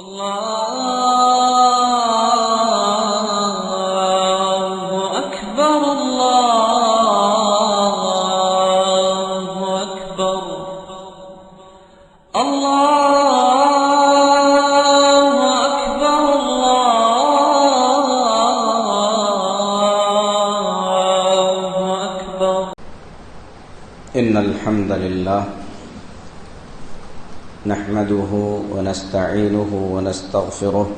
الله أكبر الله أكبر الله أكبر الله أكبر. إن الحمد لله نحمده ونستعينه ونستغفره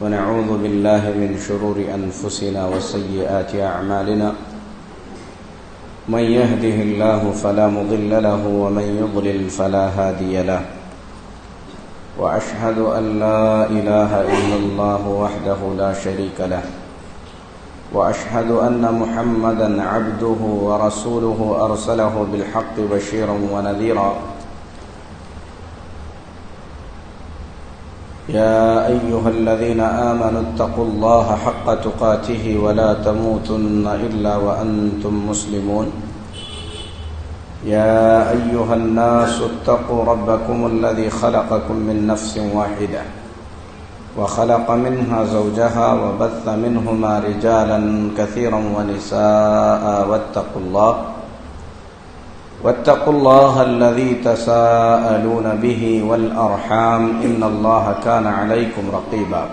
ونعوذ بالله من شرور أنفسنا وسيئات أعمالنا من يهده الله فلا مضل له ومن يضلل فلا هادي له وأشهد أن لا إله إلا الله وحده لا شريك له وأشهد أن محمدًا عبده ورسوله أرسله بالحق بشيرا ونذيرا يا أيها الذين آمنوا اتقوا الله حق تقاته ولا تموتن إلا وأنتم مسلمون يا أيها الناس اتقوا ربكم الذي خلقكم من نفس واحدة وخلق منها زوجها وبث منهما رجالا كثيرا ونساء واتقوا الله الذي تساءلون به والأرحام إن الله كان عليكم رقيبا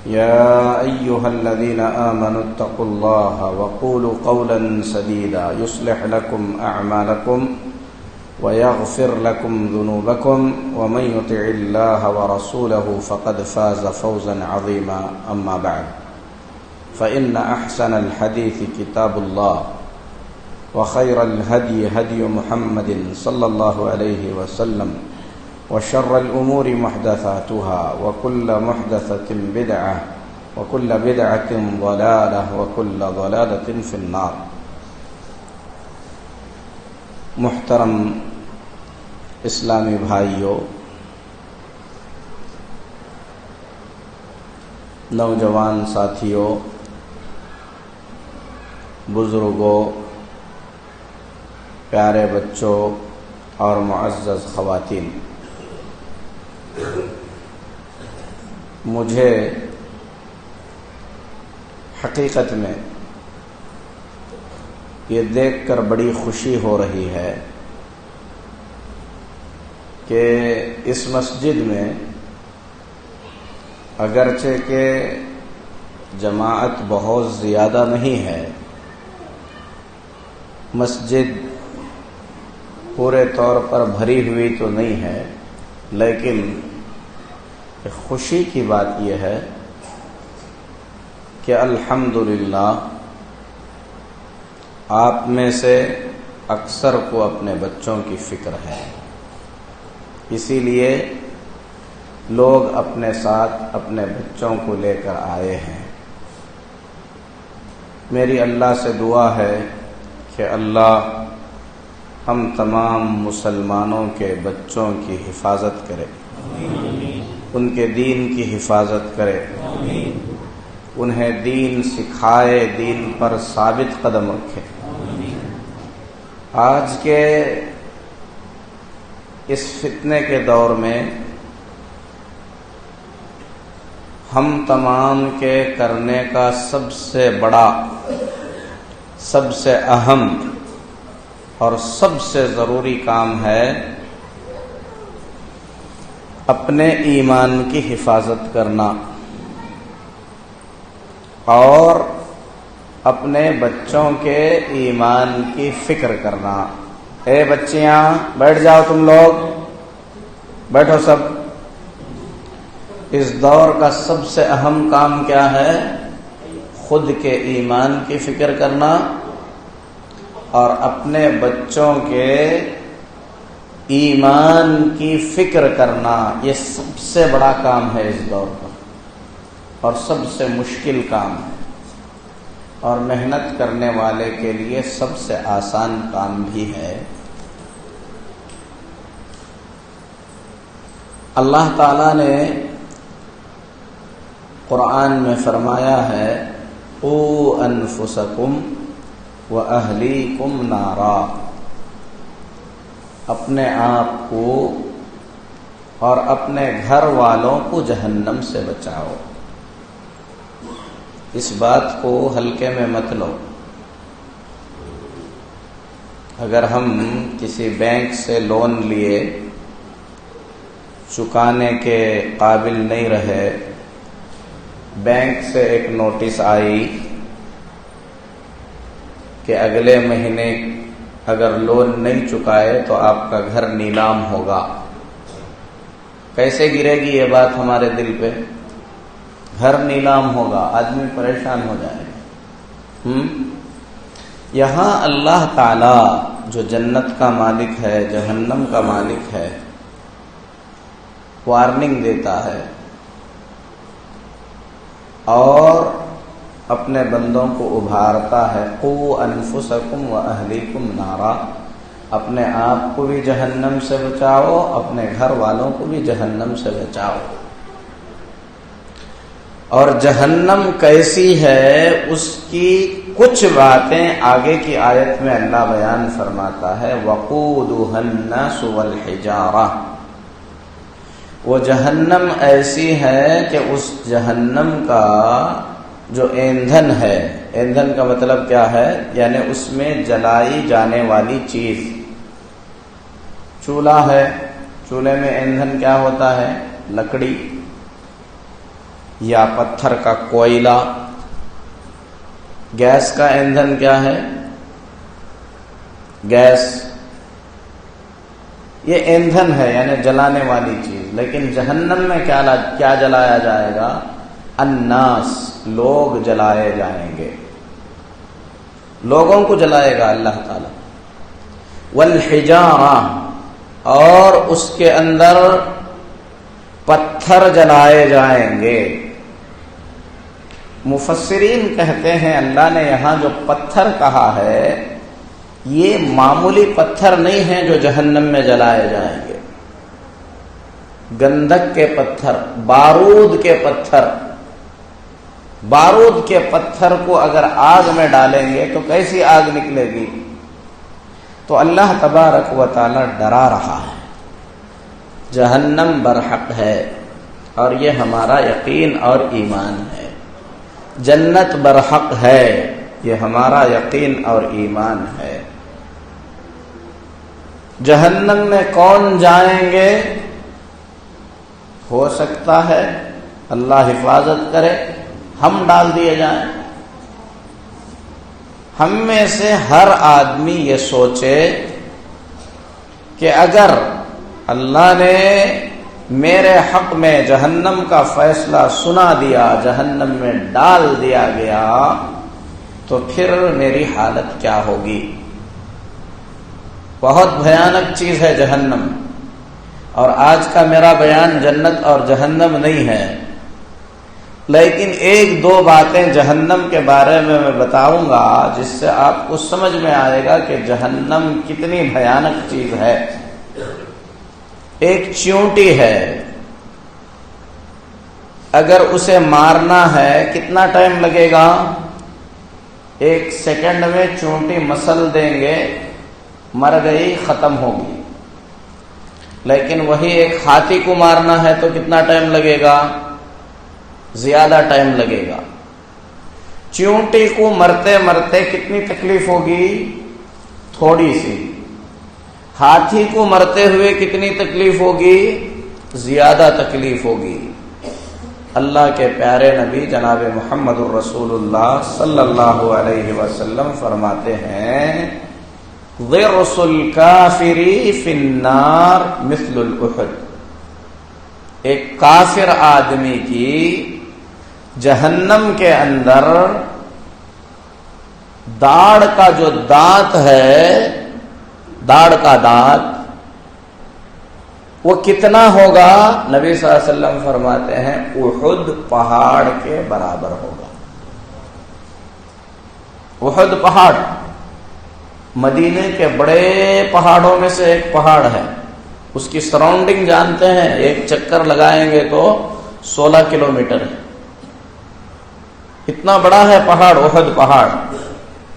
يا أيها الذين آمنوا اتقوا الله وقولوا قولا سديدا يصلح لكم أعمالكم ويغفر لكم ذنوبكم ومن يطع الله ورسوله فقد فاز فوزا عظيما أما بعد فإن أحسن الحديث كتاب الله وخير الهدي هدي محمد صلى الله عليه وسلم وشر الأمور محدثاتها وكل محدثة بدعة وكل بدعة ضلالة وكل ضلالة في النار. محترم اسلامی بھائیوں، نوجوان ساتھیوں، بزرگوں، پیارے بچوں اور معزز خواتین، مجھے حقیقت میں یہ دیکھ کر بڑی خوشی ہو رہی ہے کہ اس مسجد میں اگرچہ کہ جماعت بہت زیادہ نہیں ہے، مسجد پورے طور پر بھری ہوئی تو نہیں ہے، لیکن خوشی کی بات یہ ہے کہ الحمدللہ آپ میں سے اکثر کو اپنے بچوں کی فکر ہے، اسی لیے لوگ اپنے ساتھ اپنے بچوں کو لے کر آئے ہیں۔ میری اللہ سے دعا ہے کہ اللہ ہم تمام مسلمانوں کے بچوں کی حفاظت کرے، ان کے دین کی حفاظت کرے، انہیں دین سکھائے، دین پر ثابت قدم رکھے۔ آج کے اس فتنے کے دور میں ہم تمام کے کرنے کا سب سے بڑا، سب سے اہم اور سب سے ضروری کام ہے اپنے ایمان کی حفاظت کرنا اور اپنے بچوں کے ایمان کی فکر کرنا۔ اے بچیاں بیٹھ جاؤ، تم لوگ بیٹھو سب۔ اس دور کا سب سے اہم کام کیا ہے؟ خود کے ایمان کی فکر کرنا اور اپنے بچوں کے ایمان کی فکر کرنا۔ یہ سب سے بڑا کام ہے اس دور کا اور سب سے مشکل کام ہے، اور محنت کرنے والے کے لیے سب سے آسان کام بھی ہے۔ اللہ تعالیٰ نے قرآن میں فرمایا ہے قُوا أَنفُسَكُمْ وَأَهْلِيكُمْ نَارًا، اپنے آپ کو اور اپنے گھر والوں کو جہنم سے بچاؤ۔ اس بات کو ہلکے میں مت لو۔ اگر ہم کسی بینک سے لون لیے، چکانے کے قابل نہیں رہے، بینک سے ایک نوٹس آئی کہ اگلے مہینے اگر لون نہیں چکائے تو آپ کا گھر نیلام ہوگا، کیسے گرے گی یہ بات ہمارے دل پہ؟ گھر نیلام ہوگا، آدمی پریشان ہو جائے گا۔ یہاں اللہ تعالی جو جنت کا مالک ہے، جہنم کا مالک ہے، وارننگ دیتا ہے اور اپنے بندوں کو ابھارتا ہے۔ قوا انفسکم واہلیکم نارا، اپنے آپ کو بھی جہنم سے بچاؤ، اپنے گھر والوں کو بھی جہنم سے بچاؤ۔ اور جہنم کیسی ہے اس کی کچھ باتیں آگے کی آیت میں اللہ بیان فرماتا ہے۔ وقودها الناس والحجارہ، وہ جہنم ایسی ہے کہ اس جہنم کا جو ایندھن ہے، ایندھن کا مطلب کیا ہے؟ یعنی اس میں جلائی جانے والی چیز۔ چولہا ہے، چولہے میں ایندھن کیا ہوتا ہے؟ لکڑی یا پتھر کا کوئلہ۔ گیس کا ایندھن کیا ہے؟ گیس۔ یہ ایندھن ہے یعنی جلانے والی چیز۔ لیکن جہنم میں کیا جلایا جائے گا؟ الناس، لوگ جلائے جائیں گے، لوگوں کو جلائے گا اللہ تعالی۔ والحجارہ، اور اس کے اندر پتھر جلائے جائیں گے۔ مفسرین کہتے ہیں اللہ نے یہاں جو پتھر کہا ہے یہ معمولی پتھر نہیں ہیں جو جہنم میں جلائے جائیں گے۔ گندک کے پتھر، بارود کے پتھر۔ بارود کے پتھر کو اگر آگ میں ڈالیں گے تو کیسی آگ نکلے گی؟ تو اللہ تبارک و تعالی ڈرا رہا ہے جہنم برحق ہے، اور یہ ہمارا یقین اور ایمان ہے۔ جنت برحق ہے، یہ ہمارا یقین اور ایمان ہے۔ جہنم میں کون جائیں گے؟ ہو سکتا ہے اللہ حفاظت کرے ہم ڈال دیے جائیں۔ ہم میں سے ہر آدمی یہ سوچے کہ اگر اللہ نے میرے حق میں جہنم کا فیصلہ سنا دیا، جہنم میں ڈال دیا گیا، تو پھر میری حالت کیا ہوگی؟ بہت بھیانک چیز ہے جہنم۔ اور آج کا میرا بیان جنت اور جہنم نہیں ہے، لیکن ایک دو باتیں جہنم کے بارے میں بتاؤں گا جس سے آپ کو سمجھ میں آئے گا کہ جہنم کتنی بھیانک چیز ہے۔ ایک چیونٹی ہے، اگر اسے مارنا ہے کتنا ٹائم لگے گا؟ 1 سیکنڈ میں چیونٹی مسل دیں گے، مر گئی، ختم ہوگی۔ لیکن وہی ایک ہاتھی کو مارنا ہے تو کتنا ٹائم لگے گا؟ زیادہ ٹائم لگے گا۔ چیونٹی کو مرتے مرتے کتنی تکلیف ہوگی؟ تھوڑی سی۔ ہاتھی کو مرتے ہوئے کتنی تکلیف ہوگی؟ زیادہ تکلیف ہوگی۔ اللہ کے پیارے نبی جناب محمد الرسول اللہ صلی اللہ علیہ وسلم فرماتے ہیں ضرس الکافر فی النار مثل الاحد، ایک کافر آدمی کی جہنم کے اندر داڑھ کا جو دانت ہے، داڑھ کا دانت، وہ کتنا ہوگا؟ نبی صلی اللہ علیہ وسلم فرماتے ہیں احد پہاڑ کے برابر ہوگا۔ احد پہاڑ مدینے کے بڑے پہاڑوں میں سے ایک پہاڑ ہے، اس کی سراؤنڈنگ جانتے ہیں، ایک چکر لگائیں گے تو 16 کلومیٹر ہے، اتنا بڑا ہے پہاڑ، احد پہاڑ۔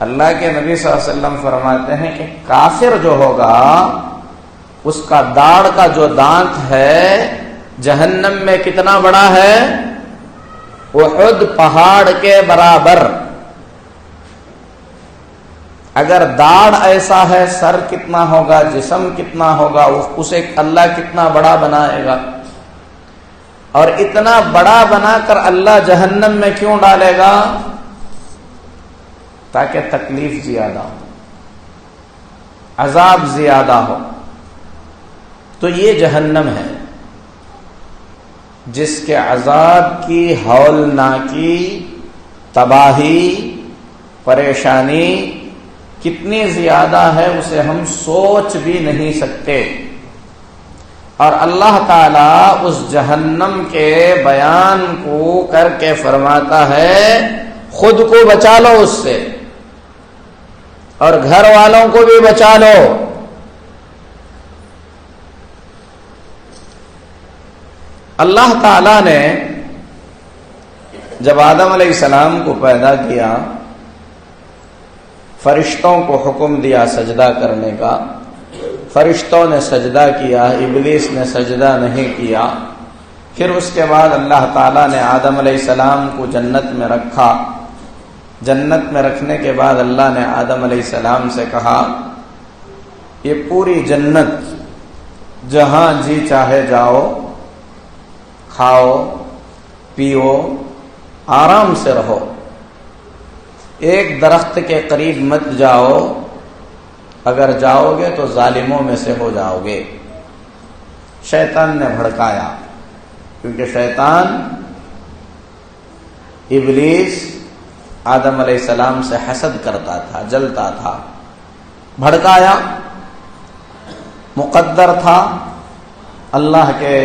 اللہ کے نبی صلی اللہ علیہ وسلم فرماتے ہیں کہ کافر جو ہوگا اس کا داڑھ کا جو دانت ہے جہنم میں کتنا بڑا ہے؟ احد پہاڑ کے برابر. اگر داڑھ ایسا ہے سر کتنا ہوگا، جسم کتنا ہوگا، اسے اللہ کتنا بڑا بنائے گا. اور اتنا بڑا بنا کر اللہ جہنم میں کیوں ڈالے گا؟ تاکہ تکلیف زیادہ ہو، عذاب زیادہ ہو. تو یہ جہنم ہے جس کے عذاب کی ہولناکی، تباہی، پریشانی کتنی زیادہ ہے اسے ہم سوچ بھی نہیں سکتے. اور اللہ تعالیٰ اس جہنم کے بیان کو کر کے فرماتا ہے خود کو بچا لو اس سے اور گھر والوں کو بھی بچا لو. اللہ تعالیٰ نے جب آدم علیہ السلام کو پیدا کیا، فرشتوں کو حکم دیا سجدہ کرنے کا، فرشتوں نے سجدہ کیا، ابلیس نے سجدہ نہیں کیا. پھر اس کے بعد اللہ تعالیٰ نے آدم علیہ السلام کو جنت میں رکھا. جنت میں رکھنے کے بعد اللہ نے آدم علیہ السلام سے کہا یہ پوری جنت جہاں جی چاہے جاؤ، کھاؤ پیو، آرام سے رہو، ایک درخت کے قریب مت جاؤ، اگر جاؤ گے تو ظالموں میں سے ہو جاؤ گے. شیطان نے بھڑکایا، کیونکہ شیطان ابلیس آدم علیہ السلام سے حسد کرتا تھا، جلتا تھا. بھڑکایا، مقدر تھا. اللہ کے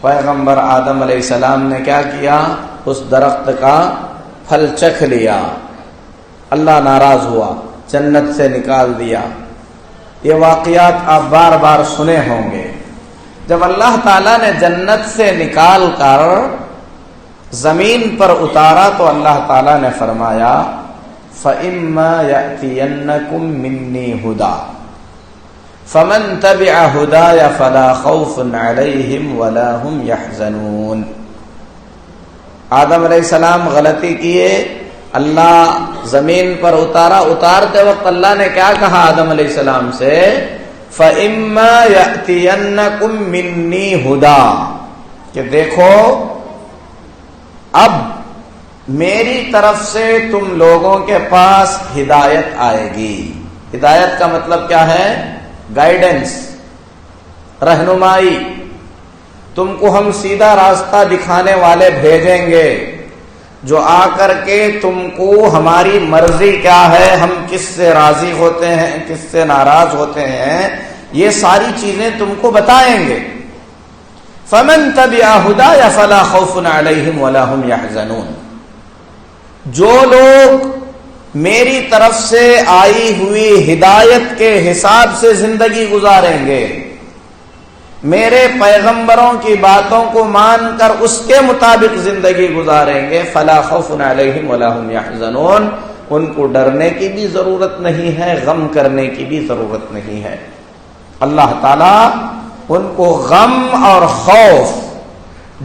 پیغمبر آدم علیہ السلام نے کیا کیا؟ اس درخت کا پھل چکھ لیا. اللہ ناراض ہوا، جنت سے نکال دیا. یہ واقعات آپ بار بار سنے ہوں گے. جب اللہ تعالیٰ نے جنت سے نکال کر زمین پر اتارا تو اللہ تعالیٰ نے فرمایا فَإِمَّا يَأْتِيَنَّكُم مِّنِّي هُدًى فَمَن تَبِعَ هُدَايَ فَلَا خَوْفٌ عَلَيْهِمْ وَلَا هُمْ يَحْزَنُونَ. آدم علیہ السلام غلطی کیے، اللہ زمین پر اتارا. اتارتے وقت اللہ نے کیا کہا آدم علیہ السلام سے؟ فَإِمَّا يَأْتِيَنَّكُم مِّنِّي هُدًى، کہ دیکھو اب میری طرف سے تم لوگوں کے پاس ہدایت آئے گی. ہدایت کا مطلب کیا ہے؟ گائیڈنس، رہنمائی. تم کو ہم سیدھا راستہ دکھانے والے بھیجیں گے جو آ کر کے تم کو ہماری مرضی کیا ہے، ہم کس سے راضی ہوتے ہیں، کس سے ناراض ہوتے ہیں، یہ ساری چیزیں تم کو بتائیں گے. فَمَن تَبِعَ هُدَايَ فَلَا خَوْفٌ عَلَيْهِمْ وَلَا هُمْ يَحْزَنُونَ. جو لوگ میری طرف سے آئی ہوئی ہدایت کے حساب سے زندگی گزاریں گے، میرے پیغمبروں کی باتوں کو مان کر اس کے مطابق زندگی گزاریں گے، فَلَا خَوْفٌ عَلَيْهِمْ وَلَا هُمْ يَحْزَنُونَ. ان کو ڈرنے کی بھی ضرورت نہیں ہے، غم کرنے کی بھی ضرورت نہیں ہے. اللہ تعالیٰ ان کو غم اور خوف،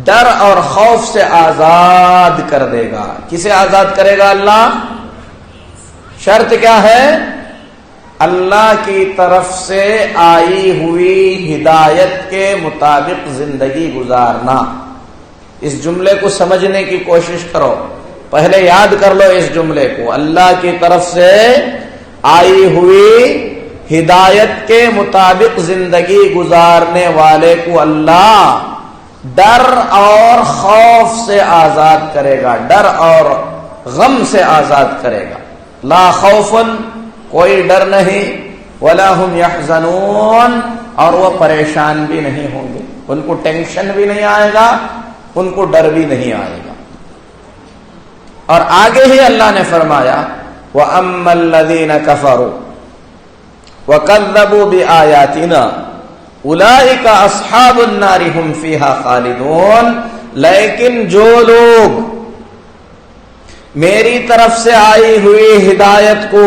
ڈر اور خوف سے آزاد کر دے گا. کسے آزاد کرے گا اللہ؟ شرط کیا ہے؟ اللہ کی طرف سے آئی ہوئی ہدایت کے مطابق زندگی گزارنا. اس جملے کو سمجھنے کی کوشش کرو، پہلے یاد کر لو اس جملے کو. اللہ کی طرف سے آئی ہوئی ہدایت کے مطابق زندگی گزارنے والے کو اللہ ڈر اور خوف سے آزاد کرے گا، ڈر اور غم سے آزاد کرے گا. لا خوفن، کوئی ڈر نہیں، ولا هم يحزنون، اور وہ پریشان بھی نہیں ہوں گے. ان کو ٹینشن بھی نہیں آئے گا، ان کو ڈر بھی نہیں آئے گا. اور آگے ہی اللہ نے فرمایا وَأَمَّا الَّذِينَ كَفَرُوا وَكَذَّبُوا بِآيَاتِنَا أُولَئِكَ أَصْحَابُ النَّارِ هُمْ فِيهَا خَالِدُونَ. لیکن جو لوگ میری طرف سے آئی ہوئی ہدایت کو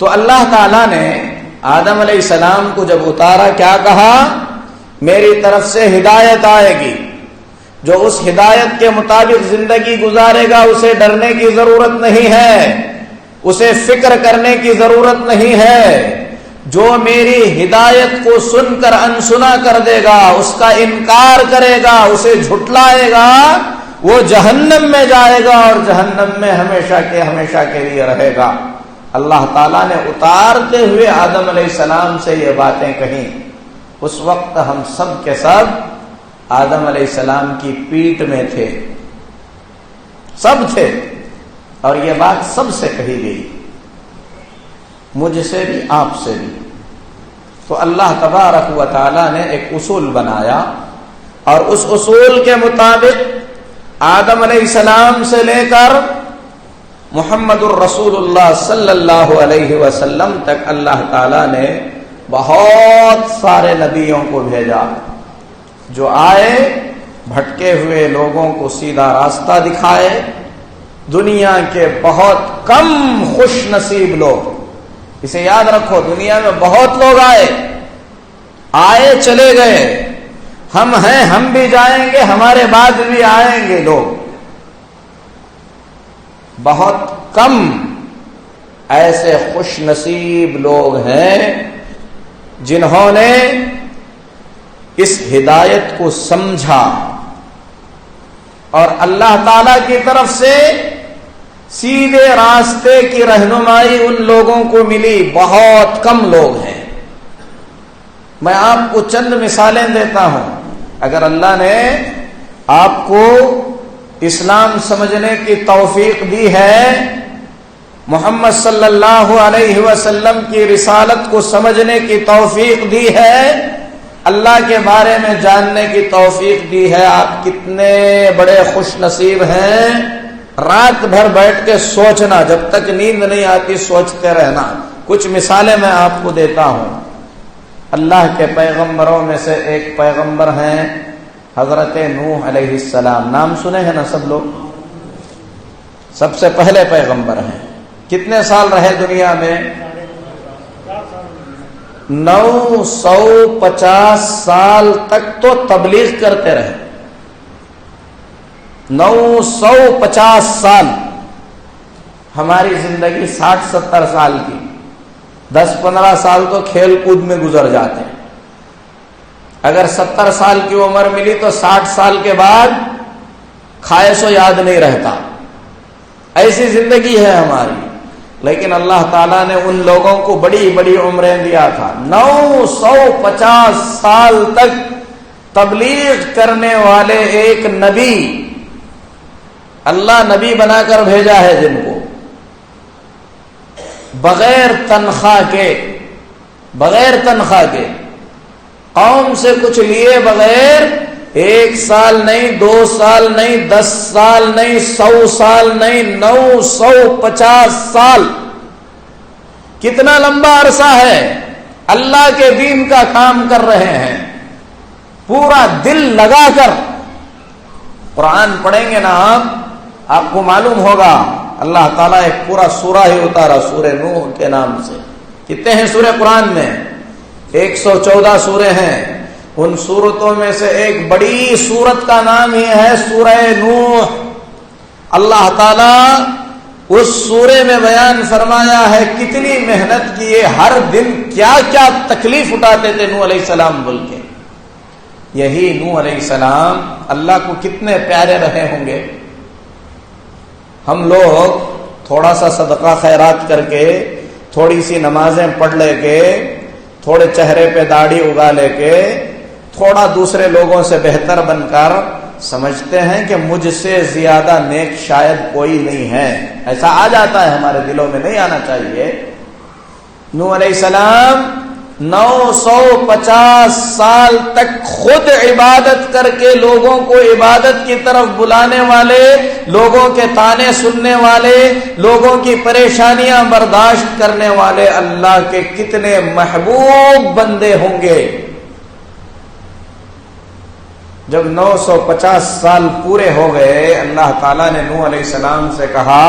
تو اللہ تعالیٰ نے آدم علیہ السلام کو جب اتارا کیا کہا؟ میری طرف سے ہدایت آئے گی، جو اس ہدایت کے مطابق زندگی گزارے گا اسے ڈرنے کی ضرورت نہیں ہے، اسے فکر کرنے کی ضرورت نہیں ہے۔ جو میری ہدایت کو سن کر انسنا کر دے گا، اس کا انکار کرے گا، اسے جھٹلائے گا، وہ جہنم میں جائے گا اور جہنم میں ہمیشہ کے لیے رہے گا۔ اللہ تعالیٰ نے اتارتے ہوئے آدم علیہ السلام سے یہ باتیں کہیں۔ اس وقت ہم سب کے سب آدم علیہ السلام کی پیٹھ میں تھے، سب تھے، اور یہ بات سب سے کہی گئی، مجھ سے بھی آپ سے بھی۔ تو اللہ تبارک و تعالیٰ نے ایک اصول بنایا، اور اس اصول کے مطابق آدم علیہ السلام سے لے کر محمد الرسول اللہ صلی اللہ علیہ وسلم تک اللہ تعالیٰ نے بہت سارے نبیوں کو بھیجا، جو آئے بھٹکے ہوئے لوگوں کو سیدھا راستہ دکھائے۔ دنیا کے بہت کم خوش نصیب لوگ، اسے یاد رکھو، دنیا میں بہت لوگ آئے چلے گئے، ہم ہیں، ہم بھی جائیں گے، ہمارے بعد بھی آئیں گے لوگ۔ بہت کم ایسے خوش نصیب لوگ ہیں جنہوں نے اس ہدایت کو سمجھا اور اللہ تعالی کی طرف سے سیدھے راستے کی رہنمائی ان لوگوں کو ملی۔ بہت کم لوگ ہیں۔ میں آپ کو چند مثالیں دیتا ہوں۔ اگر اللہ نے آپ کو اسلام سمجھنے کی توفیق دی ہے، محمد صلی اللہ علیہ وسلم کی رسالت کو سمجھنے کی توفیق دی ہے، اللہ کے بارے میں جاننے کی توفیق دی ہے، آپ کتنے بڑے خوش نصیب ہیں۔ رات بھر بیٹھ کے سوچنا، جب تک نیند نہیں آتی سوچتے رہنا۔ کچھ مثالیں میں آپ کو دیتا ہوں۔ اللہ کے پیغمبروں میں سے ایک پیغمبر ہیں حضرت نوح علیہ السلام، نام سنے ہیں نا سب لوگ؟ سب سے پہلے پیغمبر ہیں۔ کتنے سال رہے دنیا میں؟ 950 سال تک تو تبلیغ کرتے رہے۔ 950 سال۔ ہماری زندگی 60-70 سال کی، 10-15 سال تو کھیل کود میں گزر جاتے ہیں۔ اگر 70 سال کی عمر ملی تو 60 سال کے بعد کھائے سو یاد نہیں رہتا، ایسی زندگی ہے ہماری۔ لیکن اللہ تعالیٰ نے ان لوگوں کو بڑی بڑی عمریں دیا تھا۔ 950 سال تک تبلیغ کرنے والے ایک نبی، اللہ نبی بنا کر بھیجا ہے جن کو، بغیر تنخواہ کے قوم سے کچھ لیے بغیر، 1 سال نہیں، 2 سال نہیں، 10 سال نہیں، 100 سال نہیں، 950 سال۔ کتنا لمبا عرصہ ہے، اللہ کے دین کا کام کر رہے ہیں، پورا دل لگا کر۔ قرآن پڑھیں گے نا آپ کو معلوم ہوگا، اللہ تعالیٰ ایک پورا سورہ ہی اتارا سورہ نوح کے نام سے۔ کتنے ہیں سورہ قرآن میں؟ 114 سورے ہیں۔ ان سورتوں میں سے ایک بڑی سورت کا نام ہی ہے سورہ نوح۔ اللہ تعالیٰ اس سورے میں بیان فرمایا ہے کتنی محنت کیے، ہر دن کیا کیا تکلیف اٹھاتے تھے نوح علیہ السلام بول کے۔ یہی نوح علیہ السلام اللہ کو کتنے پیارے رہے ہوں گے۔ ہم لوگ تھوڑا سا صدقہ خیرات کر کے، تھوڑی سی نمازیں پڑھ لے کے، تھوڑے چہرے پہ داڑھی اگا لے کے، تھوڑا دوسرے لوگوں سے بہتر بن کر سمجھتے ہیں کہ مجھ سے زیادہ نیک شاید کوئی نہیں ہے۔ ایسا آ جاتا ہے ہمارے دلوں میں، نہیں آنا چاہیے۔ نوح علیہ السلام 950 سال تک خود عبادت کر کے لوگوں کو عبادت کی طرف بلانے والے، لوگوں کے طعنے سننے والے، لوگوں کی پریشانیاں برداشت کرنے والے اللہ کے کتنے محبوب بندے ہوں گے۔ جب 950 سال پورے ہو گئے، اللہ تعالیٰ نے نوح علیہ السلام سے کہا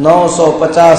950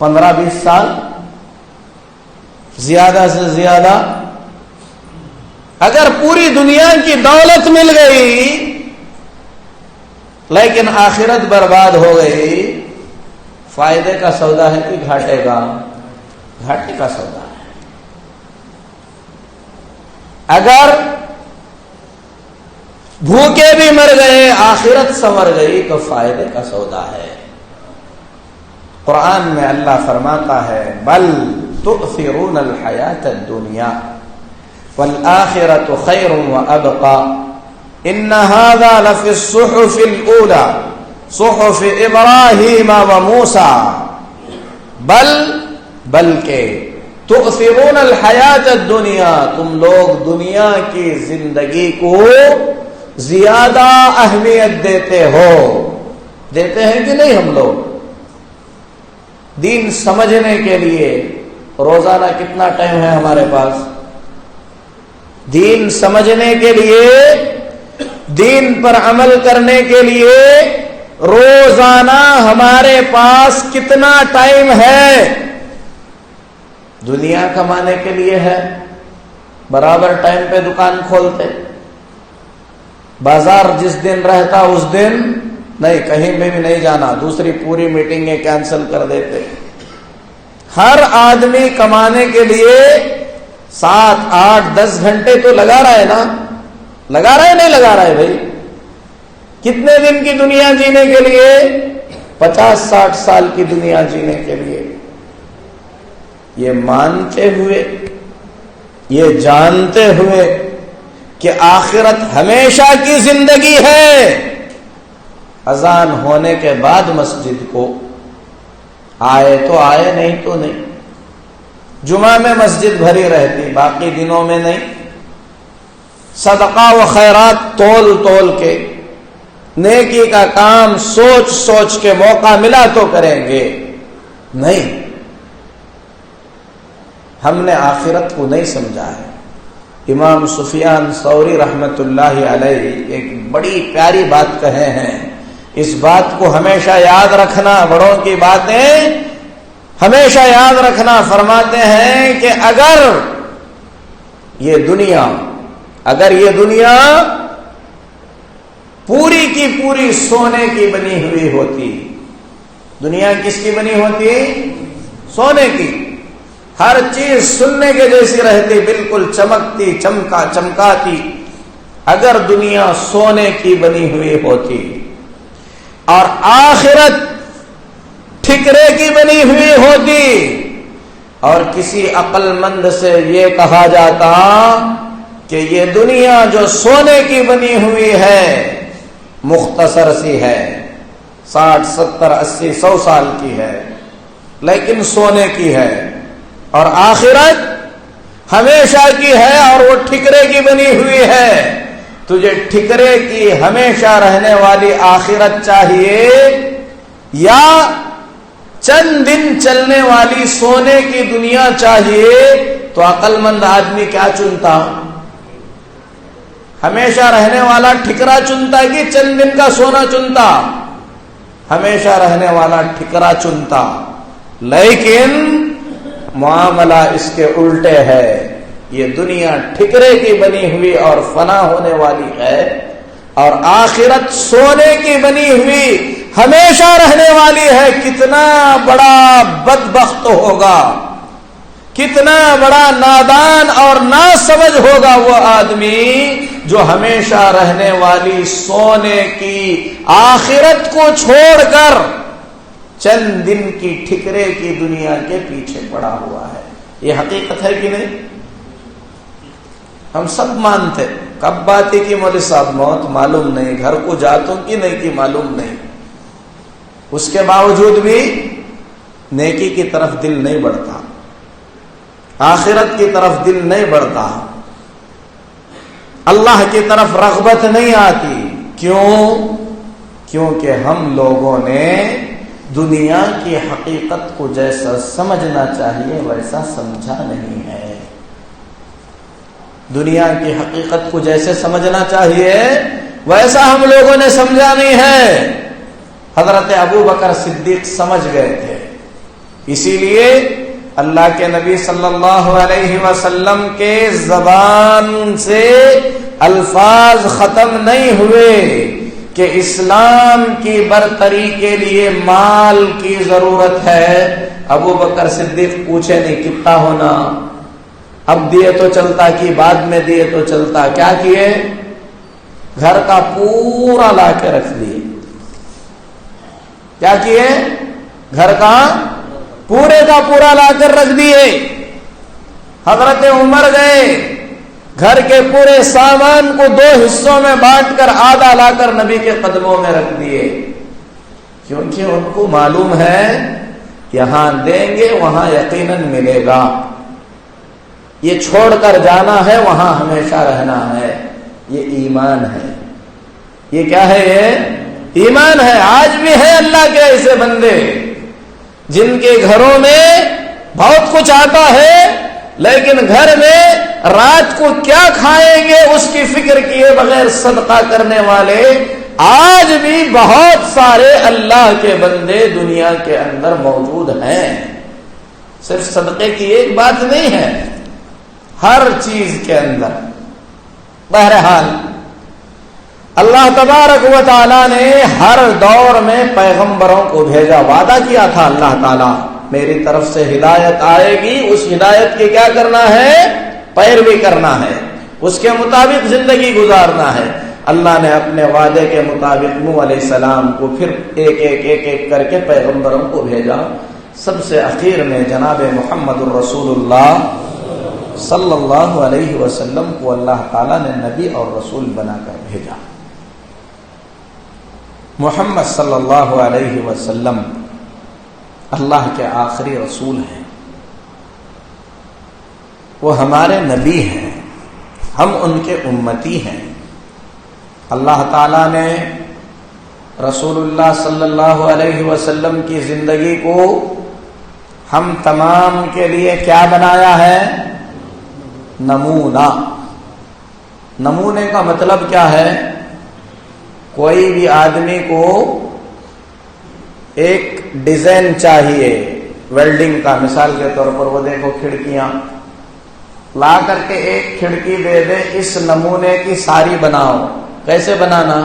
15-20 سال زیادہ سے زیادہ. اگر پوری دنیا کی دولت مل گئی لیکن آخرت برباد ہو گئی، فائدے کا سودا ہے کہ گھاٹے کا؟ گھاٹے کا سودا ہے. اگر بھوکے بھی مر گئے آخرت سنور گئی تو فائدے کا سودا ہے. قرآن میں اللہ فرماتا ہے بل تؤثرون الحیات الدنیا والآخرة خیر وابقى ان هذا لفی الصحف الاولى صحف ابراہیم وموسیٰ بلکہ تؤثرون الحیات الدنیا، تم لوگ دنیا کی زندگی کو زیادہ اہمیت دیتے ہو. دیتے ہیں کہ نہیں؟ ہم لوگ دین سمجھنے کے لیے روزانہ کتنا ٹائم ہے ہمارے پاس؟ دین سمجھنے کے لیے، دین پر عمل کرنے کے لیے روزانہ ہمارے پاس کتنا ٹائم ہے؟ دنیا کمانے کے لیے ہے، برابر ٹائم پہ دکان کھولتے. بازار جس دن رہتا اس دن نہیں، کہیں بھی نہیں جانا، دوسری پوری میٹنگیں کینسل کر دیتے. ہر آدمی کمانے کے لیے 7, 8, 10 گھنٹے تو لگا رہا ہے نا؟ لگا رہا ہے نہیں لگا رہا ہے بھائی؟ کتنے دن کی دنیا جینے کے لیے؟ 50-60 سال کی دنیا جینے کے لیے. یہ مانتے ہوئے، یہ جانتے ہوئے کہ آخرت ہمیشہ کی زندگی ہے، اذان ہونے کے بعد مسجد کو آئے تو آئے، نہیں تو نہیں. جمعہ میں مسجد بھری رہتی، باقی دنوں میں نہیں. صدقہ و خیرات تول تول کے، نیکی کا کام سوچ سوچ کے موقع ملا تو کریں گے، نہیں. ہم نے آخرت کو نہیں سمجھا ہے. امام سفیان ثوری رحمت اللہ علیہ ایک بڑی پیاری بات کہے ہیں. اس بات کو ہمیشہ یاد رکھنا، بڑوں کی باتیں ہمیشہ یاد رکھنا. فرماتے ہیں کہ اگر یہ دنیا پوری کی پوری سونے کی بنی ہوئی ہوتی. دنیا کس کی بنی ہوتی؟ سونے کی. ہر چیز سننے کے جیسی رہتی، بالکل چمکتی چمکاتی. اگر دنیا سونے کی بنی ہوئی ہوتی اور آخرت ٹھکرے کی بنی ہوئی ہوتی، اور کسی عقل مند سے یہ کہا جاتا کہ یہ دنیا جو سونے کی بنی ہوئی ہے مختصر سی ہے، 60, 70, 80, 100 سال کی ہے، لیکن سونے کی ہے، اور آخرت ہمیشہ کی ہے اور وہ ٹھکرے کی بنی ہوئی ہے. تجھے ٹھکرے کی ہمیشہ رہنے والی آخرت چاہیے یا چند دن چلنے والی سونے کی دنیا چاہیے؟ تو عقل مند آدمی کیا چنتا؟ ہمیشہ رہنے والا ٹھکرا چنتا کہ چند دن کا سونا چنتا؟ ہمیشہ رہنے والا ٹھکرا چنتا. لیکن معاملہ اس کے الٹے ہے. یہ دنیا ٹھکرے کی بنی ہوئی اور فنا ہونے والی ہے، اور آخرت سونے کی بنی ہوئی ہمیشہ رہنے والی ہے. کتنا بڑا بدبخت ہوگا، کتنا بڑا نادان اور ناسمجھ ہوگا وہ آدمی جو ہمیشہ رہنے والی سونے کی آخرت کو چھوڑ کر چند دن کی ٹھکرے کی دنیا کے پیچھے پڑا ہوا ہے. یہ حقیقت ہے کہ نہیں؟ ہم سب مانتے. کب بات کی مولوی صاحب موت معلوم نہیں، گھر کو جاتوں کی نہیں کی معلوم نہیں. اس کے باوجود بھی نیکی کی طرف دل نہیں بڑھتا، آخرت کی طرف دل نہیں بڑھتا، اللہ کی طرف رغبت نہیں آتی. کیوں؟ کیونکہ ہم لوگوں نے دنیا کی حقیقت کو جیسا سمجھنا چاہیے ویسا سمجھا نہیں ہے. دنیا کی حقیقت کو جیسے سمجھنا چاہیے ویسا ہم لوگوں نے سمجھا نہیں ہے. حضرت ابو بکر صدیق سمجھ گئے تھے. اسی لیے اللہ کے نبی صلی اللہ علیہ وسلم کے زبان سے الفاظ ختم نہیں ہوئے کہ اسلام کی برتری کے لیے مال کی ضرورت ہے. ابو بکر صدیق پوچھے نہیں کتنا ہونا، اب دیے تو چلتا کہ بعد میں دیے تو چلتا. کیا کیے؟ گھر کا پورا لا کے رکھ دیے. کیا کیے؟ گھر کا پورے کا پورا لا کر رکھ دیے. حضرت عمر گئے، گھر کے پورے سامان کو 2 حصوں میں بانٹ کر آدھا لا کر نبی کے قدموں میں رکھ دیے، کیونکہ ان کو معلوم ہے یہاں دیں گے وہاں یقیناً ملے گا. یہ چھوڑ کر جانا ہے وہاں ہمیشہ رہنا ہے. یہ ایمان ہے. یہ کیا ہے؟ یہ ایمان ہے. آج بھی ہے اللہ کے ایسے بندے جن کے گھروں میں بہت کچھ آتا ہے، لیکن گھر میں رات کو کیا کھائیں گے اس کی فکر کیے بغیر صدقہ کرنے والے آج بھی بہت سارے اللہ کے بندے دنیا کے اندر موجود ہیں. صرف صدقے کی ایک بات نہیں ہے، ہر چیز کے اندر. بہرحال اللہ تبارک و تعالیٰ نے ہر دور میں پیغمبروں کو بھیجا. وعدہ کیا تھا اللہ تعالیٰ میری طرف سے ہدایت آئے گی، اس ہدایت کی کیا کرنا ہے؟ پیروی کرنا ہے، اس کے مطابق زندگی گزارنا ہے. اللہ نے اپنے وعدے کے مطابق نوح علیہ السلام کو پھر ایک کر کے پیغمبروں کو بھیجا. سب سے اخیر میں جناب محمد الرسول اللہ صلی اللہ علیہ وسلم کو اللہ تعالیٰ نے نبی اور رسول بنا کر بھیجا. محمد صلی اللہ علیہ وسلم اللہ کے آخری رسول ہیں، وہ ہمارے نبی ہیں، ہم ان کے امتی ہیں. اللہ تعالیٰ نے رسول اللہ صلی اللہ علیہ وسلم کی زندگی کو ہم تمام کے لیے کیا بنایا ہے؟ نمونہ. نمونے کا مطلب کیا ہے؟ کوئی بھی آدمی کو ایک ڈیزائن چاہیے ویلڈنگ کا. مثال کے طور پر وہ دیکھو کھڑکیاں لا کر کے ایک کھڑکی دے دے، اس نمونے کی ساری بناؤ. کیسے بنانا؟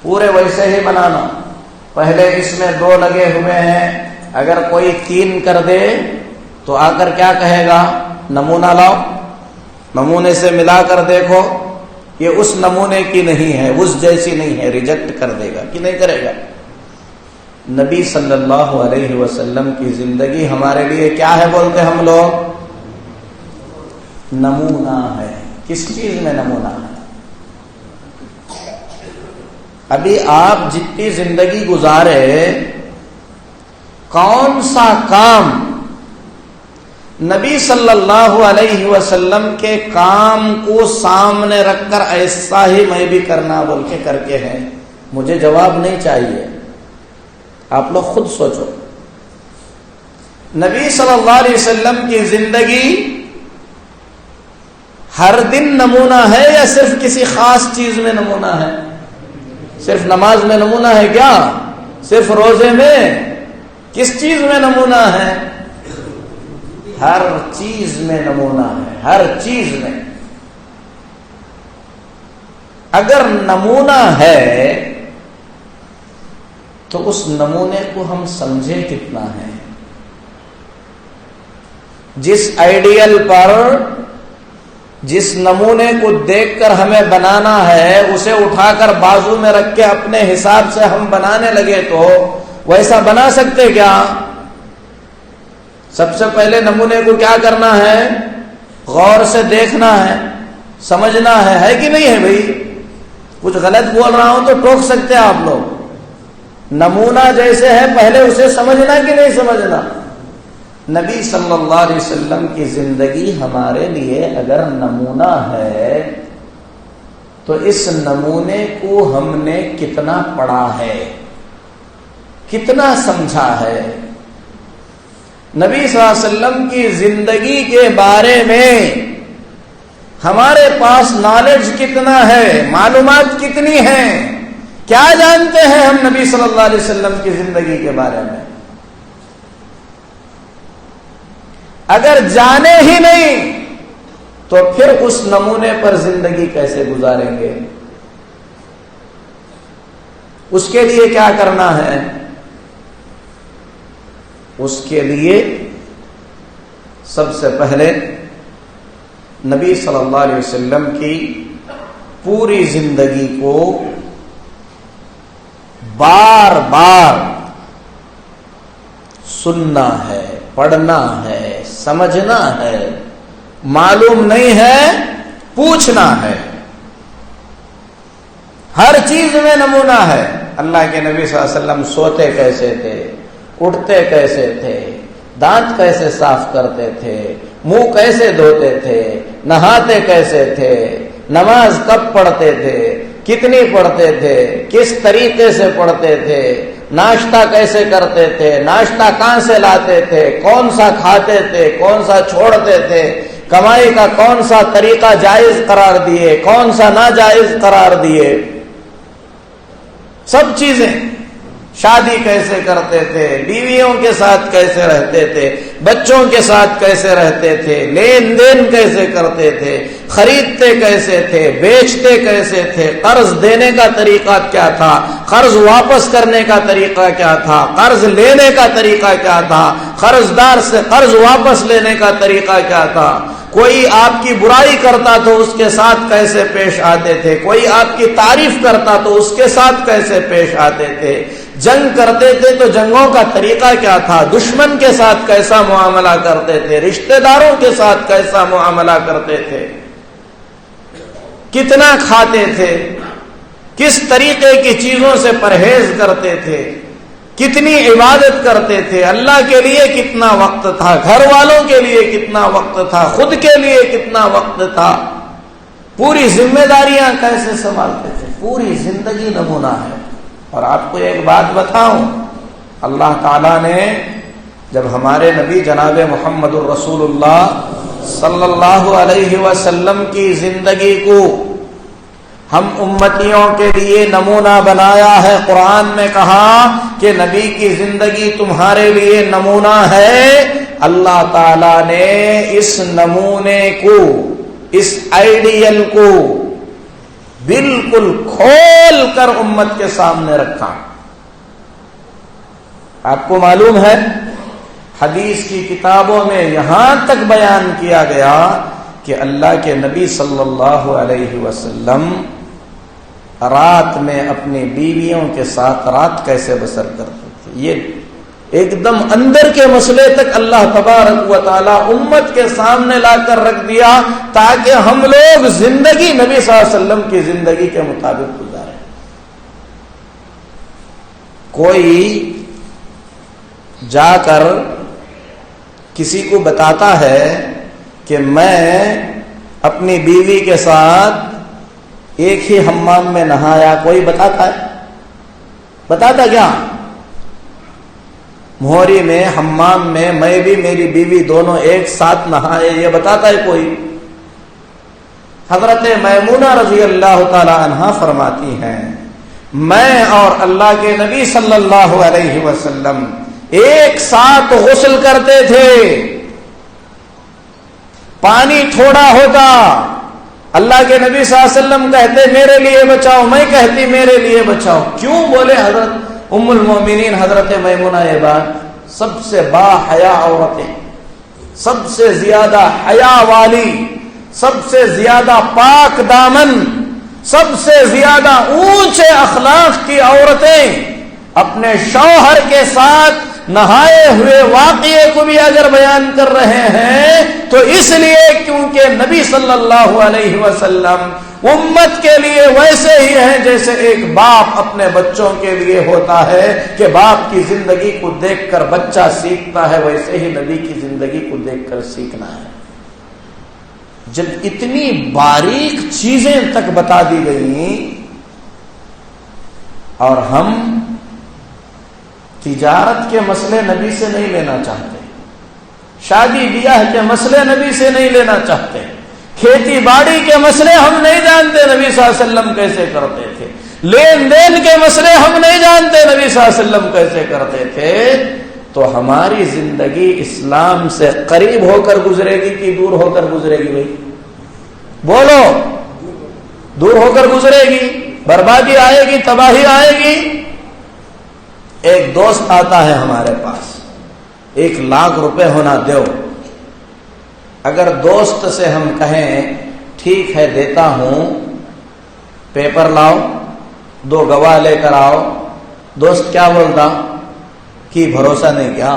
پورے ویسے ہی بنانا. پہلے اس میں 2 لگے ہوئے ہیں، اگر کوئی 3 کر دے تو آ کر کیا کہے گا؟ نمونہ لاؤ. نمونے سے ملا کر دیکھو، یہ اس نمونے کی نہیں ہے، اس جیسی نہیں ہے، ریجیکٹ کر دے گا کہ نہیں کرے گا؟ نبی صلی اللہ علیہ وسلم کی زندگی ہمارے لیے کیا ہے بولتے ہم لوگ؟ نمونہ ہے. کس چیز میں نمونہ ہے؟ ابھی آپ جتنی زندگی گزارے، کون سا کام نبی صلی اللہ علیہ وسلم کے کام کو سامنے رکھ کر ایسا ہی میں بھی کرنا بول کے کر کے ہیں؟ مجھے جواب نہیں چاہیے، آپ لوگ خود سوچو. نبی صلی اللہ علیہ وسلم کی زندگی ہر دن نمونہ ہے یا صرف کسی خاص چیز میں نمونہ ہے؟ صرف نماز میں نمونہ ہے کیا؟ صرف روزے میں؟ کس چیز میں نمونہ ہے؟ ہر چیز میں نمونہ ہے، ہر چیز میں. اگر نمونہ ہے تو اس نمونے کو ہم سمجھے کتنا ہے؟ جس آئیڈیل پر، جس نمونے کو دیکھ کر ہمیں بنانا ہے، اسے اٹھا کر بازو میں رکھ کے اپنے حساب سے ہم بنانے لگے تو ویسا بنا سکتے کیا؟ سب سے پہلے نمونے کو کیا کرنا ہے؟ غور سے دیکھنا ہے، سمجھنا ہے کہ نہیں ہے؟ بھائی کچھ غلط بول رہا ہوں تو ٹوک سکتے ہیں آپ لوگ. نمونہ جیسے ہے پہلے اسے سمجھنا کہ نہیں سمجھنا؟ نبی صلی اللہ علیہ وسلم کی زندگی ہمارے لیے اگر نمونہ ہے تو اس نمونے کو ہم نے کتنا پڑھا ہے، کتنا سمجھا ہے؟ نبی صلی اللہ علیہ وسلم کی زندگی کے بارے میں ہمارے پاس نالج کتنا ہے، معلومات کتنی ہیں، کیا جانتے ہیں ہم نبی صلی اللہ علیہ وسلم کی زندگی کے بارے میں؟ اگر جانے ہی نہیں تو پھر اس نمونے پر زندگی کیسے گزاریں گے؟ اس کے لیے کیا کرنا ہے؟ اس کے لیے سب سے پہلے نبی صلی اللہ علیہ وسلم کی پوری زندگی کو بار بار سننا ہے، پڑھنا ہے، سمجھنا ہے، معلوم نہیں ہے پوچھنا ہے۔ ہر چیز میں نمونہ ہے۔ اللہ کے نبی صلی اللہ علیہ وسلم سوتے کیسے تھے، اٹھتے کیسے تھے، دانت کیسے صاف کرتے تھے، منہ کیسے دھوتے تھے، نہاتے کیسے تھے، نماز کب پڑھتے تھے، کتنی پڑھتے تھے، کس طریقے سے پڑھتے تھے، ناشتہ کیسے کرتے تھے، ناشتہ کہاں سے لاتے تھے، کون سا کھاتے تھے، کون سا چھوڑتے تھے، کمائی کا کون سا طریقہ جائز قرار دیے، کون سا ناجائز قرار دیے، سب چیزیں۔ شادی کیسے کرتے تھے، بیویوں کے ساتھ کیسے رہتے تھے، بچوں کے ساتھ کیسے رہتے تھے، لین دین کیسے کرتے تھے، خریدتے کیسے تھے، بیچتے کیسے تھے، قرض دینے کا طریقہ کیا تھا، قرض واپس کرنے کا طریقہ کیا تھا، قرض لینے کا طریقہ کیا تھا، قرض دار سے قرض واپس لینے کا طریقہ کیا تھا، کوئی آپ کی برائی کرتا تو اس کے ساتھ کیسے پیش آتے تھے، کوئی آپ کی تعریف کرتا تو اس کے ساتھ کیسے پیش آتے تھے، جنگ کرتے تھے تو جنگوں کا طریقہ کیا تھا، دشمن کے ساتھ کیسا معاملہ کرتے تھے، رشتہ داروں کے ساتھ کیسا معاملہ کرتے تھے، کتنا کھاتے تھے، کس طریقے کی چیزوں سے پرہیز کرتے تھے، کتنی عبادت کرتے تھے، اللہ کے لیے کتنا وقت تھا، گھر والوں کے لیے کتنا وقت تھا، خود کے لیے کتنا وقت تھا، پوری ذمہ داریاں کیسے سنبھالتے تھے، پوری زندگی نمونہ ہے۔ اور آپ کو ایک بات بتاؤں، اللہ تعالیٰ نے جب ہمارے نبی جناب محمد الرسول اللہ صلی اللہ علیہ وسلم کی زندگی کو ہم امتیوں کے لیے نمونہ بنایا ہے، قرآن میں کہا کہ نبی کی زندگی تمہارے لیے نمونہ ہے، اللہ تعالیٰ نے اس نمونے کو، اس آئیڈیل کو بالکل کھول کر امت کے سامنے رکھا۔ آپ کو معلوم ہے حدیث کی کتابوں میں یہاں تک بیان کیا گیا کہ اللہ کے نبی صلی اللہ علیہ وسلم رات میں اپنی بیویوں کے ساتھ رات کیسے بسر کرتے تھے، یہ ایک دم اندر کے مسئلے تک اللہ تبارک و تعالی امت کے سامنے لا کر رکھ دیا تاکہ ہم لوگ زندگی نبی صلی اللہ علیہ وسلم کی زندگی کے مطابق گزاریں۔ کوئی جا کر کسی کو بتاتا ہے کہ میں اپنی بیوی کے ساتھ ایک ہی حمام میں نہایا، کوئی بتاتا ہے؟ بتاتا کیا؟ مہوری میں، حمام میں میں بھی میری بیوی دونوں ایک ساتھ نہائے، یہ بتاتا ہے کوئی؟ حضرت میمونہ رضی اللہ تعالی عنہا فرماتی ہیں میں اور اللہ کے نبی صلی اللہ علیہ وسلم ایک ساتھ غسل کرتے تھے، پانی تھوڑا ہوتا، اللہ کے نبی صلی اللہ علیہ وسلم کہتے میرے لیے بچاؤ، میں کہتی میرے لیے بچاؤ۔ کیوں؟ بولے حضرت ام المومنین حضرت میمونہ یہ بات، سب سے با حیا عورتیں، سب سے زیادہ حیا والی، سب سے زیادہ پاک دامن، سب سے زیادہ اونچے اخلاق کی عورتیں اپنے شوہر کے ساتھ نہائے ہوئے واقعے کو بھی اگر بیان کر رہے ہیں تو اس لیے کیونکہ نبی صلی اللہ علیہ وسلم امت کے لیے ویسے ہی ہیں جیسے ایک باپ اپنے بچوں کے لیے ہوتا ہے کہ باپ کی زندگی کو دیکھ کر بچہ سیکھتا ہے، ویسے ہی نبی کی زندگی کو دیکھ کر سیکھنا ہے۔ جب اتنی باریک چیزیں تک بتا دی گئیں اور ہم تجارت کے مسئلے نبی سے نہیں لینا چاہتے، شادی بیاہ کے مسئلے نبی سے نہیں لینا چاہتے، کھیتی باڑی کے مسئلے ہم نہیں جانتے نبی صلی اللہ علیہ وسلم کیسے کرتے تھے، لین دین کے مسئلے ہم نہیں جانتے نبی صلی اللہ علیہ وسلم کیسے کرتے تھے، تو ہماری زندگی اسلام سے قریب ہو کر گزرے گی کہ دور ہو کر گزرے گی؟ بھائی بولو، دور ہو کر گزرے گی، بربادی آئے گی، تباہی آئے گی۔ ایک دوست آتا ہے ہمارے پاس، 1,00,000 روپے ہونا دیو۔ اگر دوست سے ہم کہیں ٹھیک ہے دیتا ہوں، پیپر لاؤ، 2 گواہ لے کر آؤ، دوست کیا بولتا؟ کہ بھروسہ نہیں کیا؟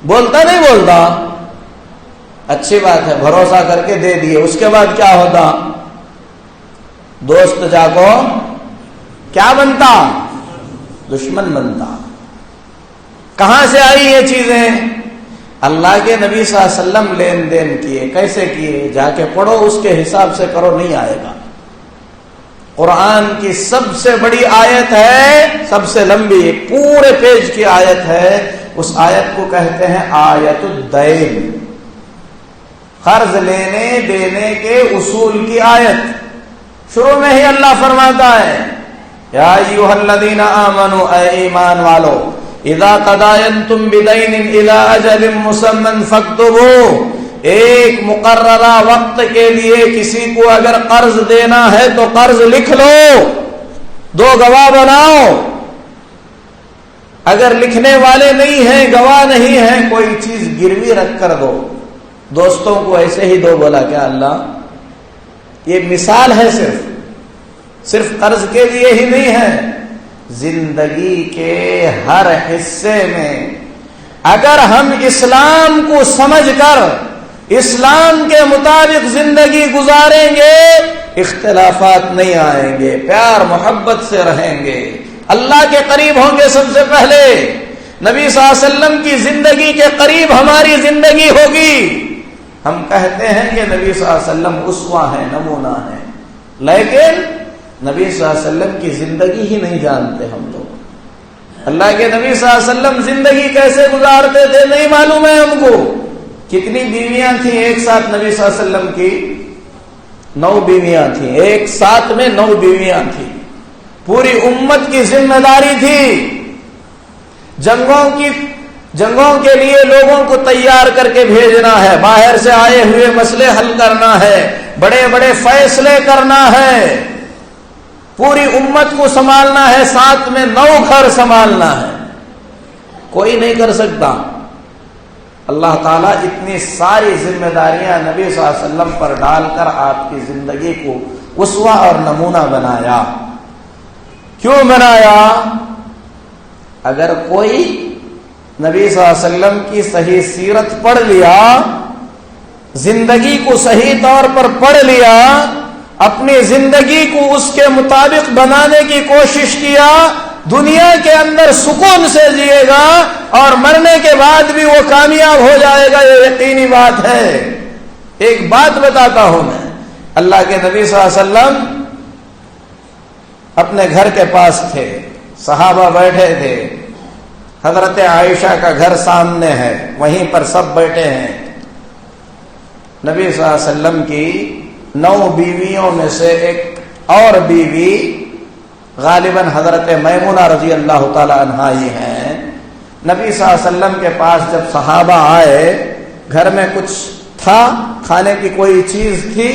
بولتا نہیں بولتا؟ اچھی بات ہے، بھروسہ کر کے دے دیے، اس کے بعد کیا ہوتا؟ دوست جا کو کیا بنتا؟ دشمن بنتا۔ کہاں سے آئی یہ چیزیں؟ اللہ کے نبی صلی اللہ علیہ وسلم لین دین کیے۔ کیسے کیے؟ جا کے پڑھو، اس کے حساب سے کرو، نہیں آئے گا۔ قرآن کی سب سے بڑی آیت ہے، سب سے لمبی، پورے پیج کی آیت ہے، اس آیت کو کہتے ہیں آیت الدین، قرض لینے دینے کے اصول کی آیت۔ شروع میں ہی اللہ فرماتا ہے یا ایھا الذین آمنوا، اے ایمان والو، اذا تداینتم بدین الی اجل مسمى فاکتبوہ، ایک مقررہ وقت کے لیے کسی کو اگر قرض دینا ہے تو قرض لکھ لو، 2 گواہ بناؤ۔ اگر لکھنے والے نہیں ہیں، گواہ نہیں ہیں، کوئی چیز گروی رکھ کر دو۔ دوستوں کو ایسے ہی دو، بولا کیا اللہ؟ یہ مثال ہے، صرف قرض کے لیے ہی نہیں ہے، زندگی کے ہر حصے میں اگر ہم اسلام کو سمجھ کر اسلام کے مطابق زندگی گزاریں گے، اختلافات نہیں آئیں گے، پیار محبت سے رہیں گے، اللہ کے قریب ہوں گے۔ سب سے پہلے نبی صلی اللہ علیہ وسلم کی زندگی کے قریب ہماری زندگی ہوگی۔ ہم کہتے ہیں کہ نبی صلی اللہ علیہ وسلم اسوہ ہے، نمونہ ہے، لیکن نبی صلی اللہ علیہ وسلم کی زندگی ہی نہیں جانتے ہم لوگ۔ اللہ کے نبی صلی اللہ علیہ وسلم زندگی کیسے گزارتے تھے نہیں معلوم ہے ہم کو۔ کتنی بیویاں تھیں ایک ساتھ نبی صلی اللہ علیہ وسلم کی؟ 9 بیویاں تھیں، ایک ساتھ میں 9 بیویاں تھیں۔ پوری امت کی ذمہ داری تھی، جنگوں کے لیے لوگوں کو تیار کر کے بھیجنا ہے، باہر سے آئے ہوئے مسئلے حل کرنا ہے، بڑے بڑے فیصلے کرنا ہے، پوری امت کو سنبھالنا ہے، ساتھ میں 9 گھر سنبھالنا ہے، کوئی نہیں کر سکتا۔ اللہ تعالیٰ اتنی ساری ذمہ داریاں نبی صلی اللہ علیہ وسلم پر ڈال کر آپ کی زندگی کو اسوہ اور نمونہ بنایا۔ کیوں بنایا؟ اگر کوئی نبی صلی اللہ علیہ وسلم کی صحیح سیرت پڑھ لیا، زندگی کو صحیح طور پر پڑھ لیا، اپنی زندگی کو اس کے مطابق بنانے کی کوشش کیا، دنیا کے اندر سکون سے جیے گا اور مرنے کے بعد بھی وہ کامیاب ہو جائے گا، یہ یقینی بات ہے۔ ایک بات بتاتا ہوں میں، اللہ کے نبی صلی اللہ علیہ وسلم اپنے گھر کے پاس تھے، صحابہ بیٹھے تھے، حضرت عائشہ کا گھر سامنے ہے، وہیں پر سب بیٹھے ہیں۔ نبی صلی اللہ علیہ وسلم کی 9 بیویوں میں سے ایک اور بیوی غالباً حضرت میمونہ رضی اللہ تعالی عنہا ہی ہیں۔ نبی صلی اللہ علیہ وسلم کے پاس جب صحابہ آئے، گھر میں کچھ تھا، کھانے کی کوئی چیز تھی،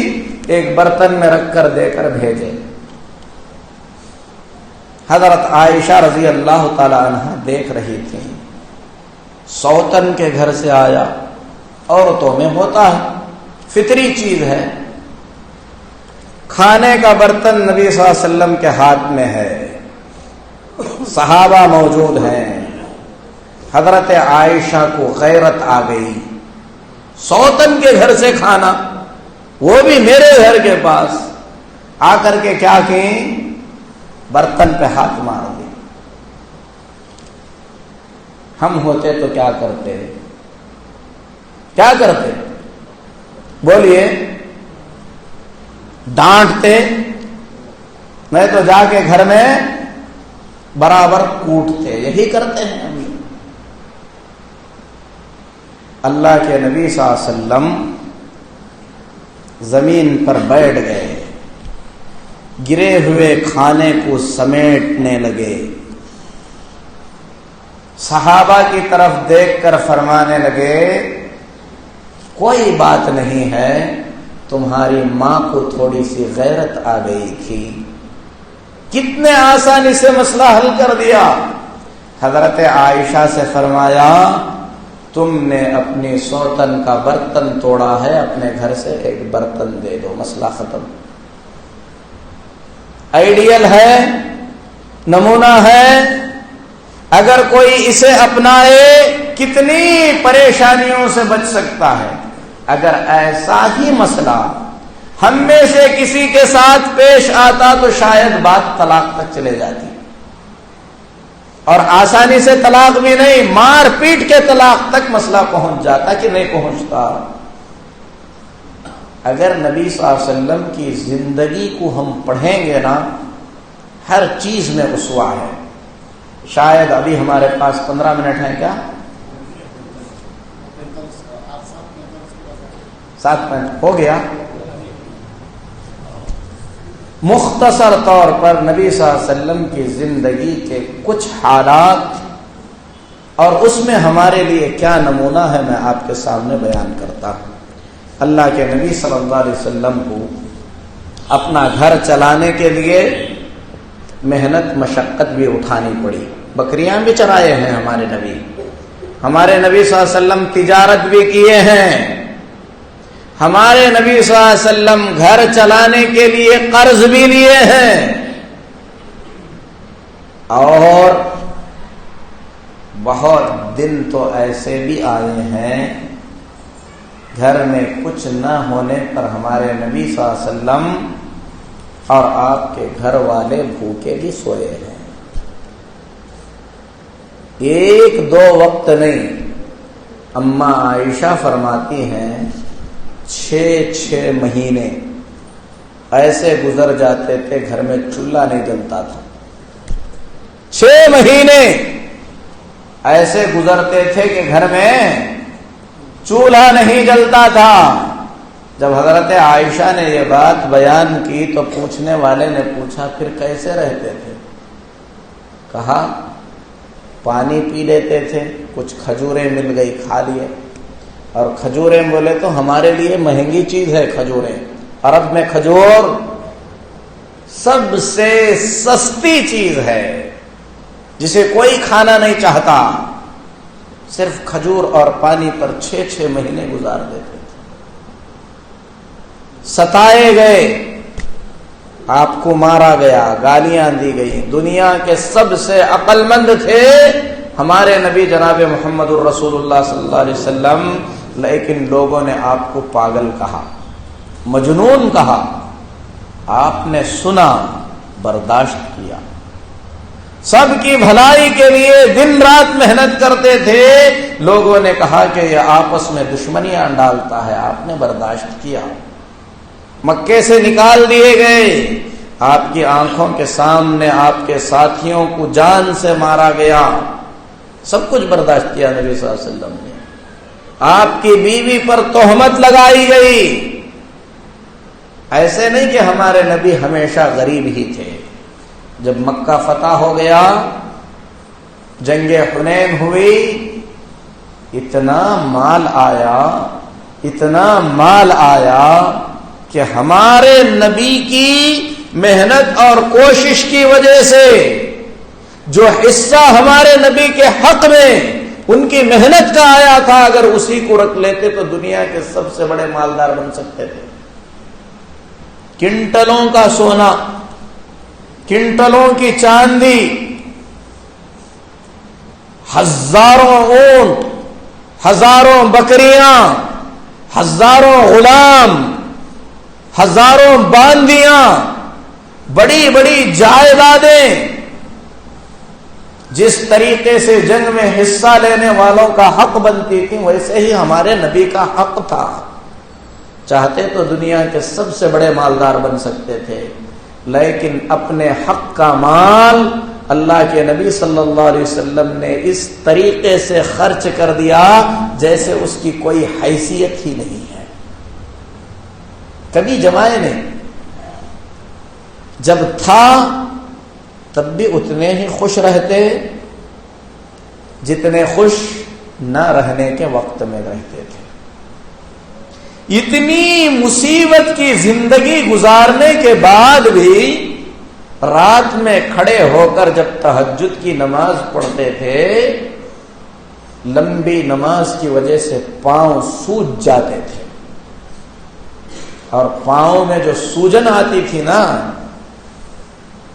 ایک برتن میں رکھ کر دے کر بھیجے۔ حضرت عائشہ رضی اللہ تعالی عنہا دیکھ رہی تھی، سوتن کے گھر سے آیا، عورتوں میں ہوتا ہے، فطری چیز ہے، کھانے کا برتن نبی صلی اللہ علیہ وسلم کے ہاتھ میں ہے، صحابہ موجود ہیں، حضرت عائشہ کو غیرت آ گئی، سوتن کے گھر سے کھانا، وہ بھی میرے گھر کے پاس، آ کر کے کیا کہیں؟ برتن پہ ہاتھ مار دی۔ ہم ہوتے تو کیا کرتے؟ کیا کرتے؟ بولیے، ڈانٹتے؟ میں تو جا کے گھر میں برابر کوٹتے، یہی کرتے ہیں ہم۔ اللہ کے نبی صلی اللہ علیہ وسلم زمین پر بیٹھ گئے، گرے ہوئے کھانے کو سمیٹنے لگے، صحابہ کی طرف دیکھ کر فرمانے لگے کوئی بات نہیں ہے، تمہاری ماں کو تھوڑی سی غیرت آ گئی تھی، کتنے آسانی سے مسئلہ حل کر دیا۔ حضرت عائشہ سے فرمایا تم نے اپنی سوتن کا برتن توڑا ہے، اپنے گھر سے ایک برتن دے دو، مسئلہ ختم۔ آئیڈیل ہے، نمونہ ہے، اگر کوئی اسے اپنائے کتنی پریشانیوں سے بچ سکتا ہے۔ اگر ایسا ہی مسئلہ ہم میں سے کسی کے ساتھ پیش آتا تو شاید بات طلاق تک چلے جاتی، اور آسانی سے طلاق بھی نہیں، مار پیٹ کے طلاق تک مسئلہ پہنچ جاتا کہ نہیں پہنچتا۔ اگر نبی صلی اللہ علیہ وسلم کی زندگی کو ہم پڑھیں گے نا، ہر چیز میں اسوہ ہے۔ شاید ابھی ہمارے پاس 15 منٹ ہیں، کیا 7 منٹ ہو گیا؟ مختصر طور پر نبی صلی اللہ علیہ وسلم کی زندگی کے کچھ حالات اور اس میں ہمارے لیے کیا نمونہ ہے میں آپ کے سامنے بیان کرتا ہوں۔ اللہ کے نبی صلی اللہ علیہ وسلم کو اپنا گھر چلانے کے لیے محنت مشقت بھی اٹھانی پڑی، بکریاں بھی چرائے ہیں ہمارے نبی صلی اللہ علیہ وسلم، تجارت بھی کیے ہیں ہمارے نبی صلی اللہ علیہ وسلم، گھر چلانے کے لیے قرض بھی لیے ہیں، اور بہت دن تو ایسے بھی آئے ہیں گھر میں کچھ نہ ہونے پر ہمارے نبی صلی اللہ علیہ وسلم اور آپ کے گھر والے بھوکے بھی سوئے ہیں۔ 1-2 وقت نہیں، اماں عائشہ فرماتی ہیں 6 مہینے ایسے گزر جاتے تھے گھر میں چولہا نہیں جلتا تھا۔ 6 مہینے ایسے گزرتے تھے کہ گھر میں چولہا نہیں جلتا تھا۔ جب حضرت عائشہ نے یہ بات بیان کی تو پوچھنے والے نے پوچھا پھر کیسے رہتے تھے؟ کہا پانی پی لیتے تھے، کچھ کھجوریں مل گئی کھا لیے، اور کھجوریں بولے تو ہمارے لیے مہنگی چیز ہے کھجوریں، عرب میں کھجور سب سے سستی چیز ہے جسے کوئی کھانا نہیں چاہتا، صرف کھجور اور پانی پر 6 مہینے گزار دیتے تھے۔ ستائے گئے، آپ کو مارا گیا، گالیاں دی گئی، دنیا کے سب سے عقل مند تھے ہمارے نبی جناب محمد الرسول اللہ صلی اللہ علیہ وسلم، لیکن لوگوں نے آپ کو پاگل کہا، مجنون کہا۔ آپ نے سنا، برداشت کیا، سب کی بھلائی کے لیے دن رات محنت کرتے تھے۔ لوگوں نے کہا کہ یہ آپس میں دشمنیاں ڈالتا ہے، آپ نے برداشت کیا۔ مکے سے نکال دیے گئے، آپ کی آنکھوں کے سامنے آپ کے ساتھیوں کو جان سے مارا گیا، سب کچھ برداشت کیا نبی صلی اللہ علیہ وسلم نے۔ آپ کی بیوی پر تہمت لگائی گئی، ایسے نہیں کہ ہمارے نبی ہمیشہ غریب ہی تھے۔ جب مکہ فتح ہو گیا، جنگ حنین ہوئی، اتنا مال آیا کہ ہمارے نبی کی محنت اور کوشش کی وجہ سے جو حصہ ہمارے نبی کے حق میں ان کی محنت کا آیا تھا، اگر اسی کو رکھ لیتے تو دنیا کے سب سے بڑے مالدار بن سکتے تھے۔ کنٹلوں کا سونا، کنٹلوں کی چاندی، ہزاروں اونٹ، ہزاروں بکریاں، ہزاروں غلام، ہزاروں باندیاں، بڑی بڑی جائیدادیں، جس طریقے سے جنگ میں حصہ لینے والوں کا حق بنتی تھی ویسے ہی ہمارے نبی کا حق تھا۔ چاہتے تو دنیا کے سب سے بڑے مالدار بن سکتے تھے، لیکن اپنے حق کا مال اللہ کے نبی صلی اللہ علیہ وسلم نے اس طریقے سے خرچ کر دیا جیسے اس کی کوئی حیثیت ہی نہیں ہے۔ کبھی جمائے نہیں، جب تھا تب بھی اتنے ہی خوش رہتے، جتنے خوش نہ رہنے کے وقت میں رہتے تھے. اتنی مصیبت کی زندگی گزارنے کے بعد بھی رات میں کھڑے ہو کر جب تہجد کی نماز پڑھتے تھے، لمبی نماز کی وجہ سے پاؤں سوج جاتے تھے، اور پاؤں میں جو سوجن آتی تھی نا،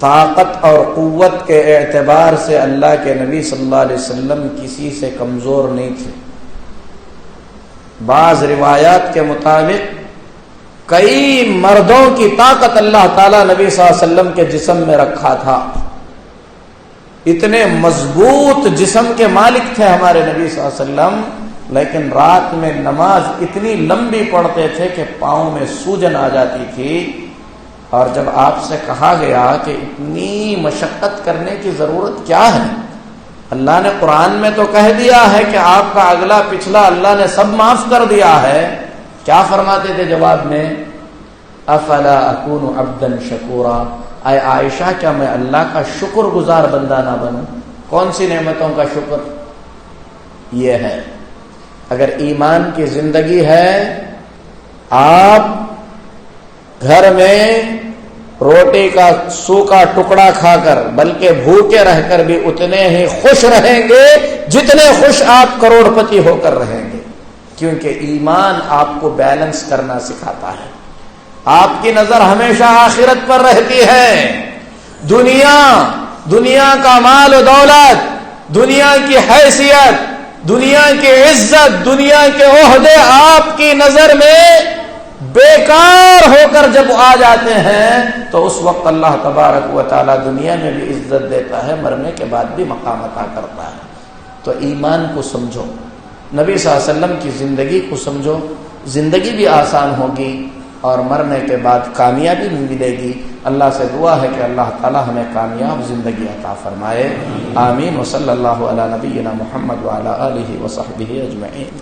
طاقت اور قوت کے اعتبار سے اللہ کے نبی صلی اللہ علیہ وسلم کسی سے کمزور نہیں تھے. بعض روایات کے مطابق کئی مردوں کی طاقت اللہ تعالیٰ نبی صلی اللہ علیہ وسلم کے جسم میں رکھا تھا. اتنے مضبوط جسم کے مالک تھے ہمارے نبی صلی اللہ علیہ وسلم، لیکن رات میں نماز اتنی لمبی پڑھتے تھے کہ پاؤں میں سوجن آ جاتی تھی. اور جب آپ سے کہا گیا کہ اتنی مشقت کرنے کی ضرورت کیا ہے، اللہ نے قرآن میں تو کہہ دیا ہے کہ آپ کا اگلا پچھلا اللہ نے سب معاف کر دیا ہے، کیا فرماتے تھے جواب میں؟ افلا اکون عبدا شکورا، اے عائشہ کیا میں اللہ کا شکر گزار بندہ نہ بنوں؟ کون سی نعمتوں کا شکر؟ یہ ہے اگر ایمان کی زندگی ہے، آپ گھر میں روٹی کا سوکھا ٹکڑا کھا کر بلکہ بھوکے رہ کر بھی اتنے ہی خوش رہیں گے جتنے خوش آپ کروڑ پتی ہو کر رہیں گے، کیونکہ ایمان آپ کو بیلنس کرنا سکھاتا ہے. آپ کی نظر ہمیشہ آخرت پر رہتی ہے. دنیا کا مال و دولت، دنیا کی حیثیت، دنیا کی عزت، دنیا کے عہدے آپ کی نظر میں بیکار ہو کر جب آ جاتے ہیں تو اس وقت اللہ تبارک و تعالی دنیا میں بھی عزت دیتا ہے، مرنے کے بعد بھی مقام عطا کرتا ہے. تو ایمان کو سمجھو، نبی صلی اللہ علیہ وسلم کی زندگی کو سمجھو، زندگی بھی آسان ہوگی اور مرنے کے بعد کامیابی بھی ملے گی. اللہ سے دعا ہے کہ اللہ تعالی ہمیں کامیاب زندگی عطا فرمائے. آمین. وصلی اللہ علی نبینا محمد وعلی آلہ وصحبہ اجمعین.